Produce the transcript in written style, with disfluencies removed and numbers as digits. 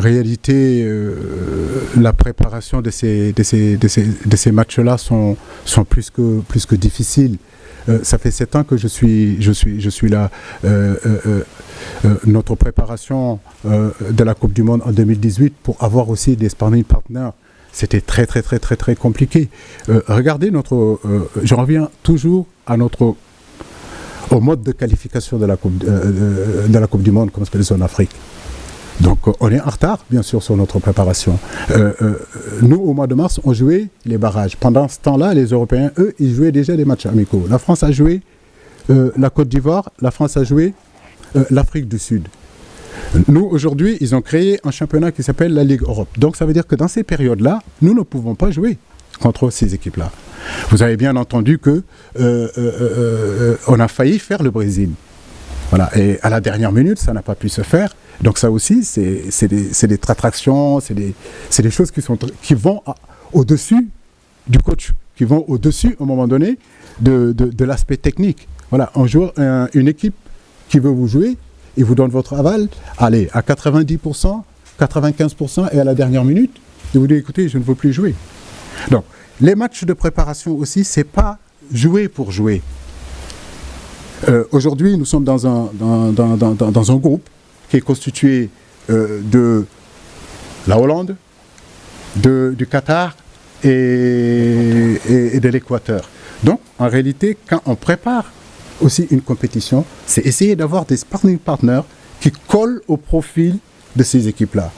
réalité, la préparation de ces matchs-là sont plus que difficiles. Ça fait 7 ans que je suis là. Notre préparation de la Coupe du Monde en 2018 pour avoir aussi des sparring partners, c'était très compliqué. Regardez je reviens toujours au mode de qualification de la Coupe du Monde comme c'est en Afrique. Donc on est en retard, bien sûr, sur notre préparation. Nous, au mois de mars, on jouait les barrages. Pendant ce temps-là, les Européens, eux, ils jouaient déjà des matchs amicaux. La France a joué la Côte d'Ivoire, la France a joué l'Afrique du Sud. Nous, aujourd'hui, ils ont créé un championnat qui s'appelle la Ligue Europe. Donc ça veut dire que dans ces périodes-là, nous ne pouvons pas jouer contre ces équipes-là. Vous avez bien entendu que on a failli faire le Brésil. Voilà. Et à la dernière minute, ça n'a pas pu se faire. Donc ça aussi, c'est des tratractions, c'est des choses qui vont au-dessus du coach, qui vont au-dessus, à un moment donné, de l'aspect technique. Voilà, un jour, une équipe qui veut vous jouer, il vous donne votre aval, allez, à 90%, 95%, et à la dernière minute, il vous dit, écoutez, je ne veux plus jouer. Donc, les matchs de préparation aussi, c'est pas jouer pour jouer. Aujourd'hui, nous sommes dans un groupe qui est constitué de la Hollande, du Qatar et de l'Équateur. Donc, en réalité, quand on prépare aussi une compétition, c'est essayer d'avoir des sparring partners qui collent au profil de ces équipes-là.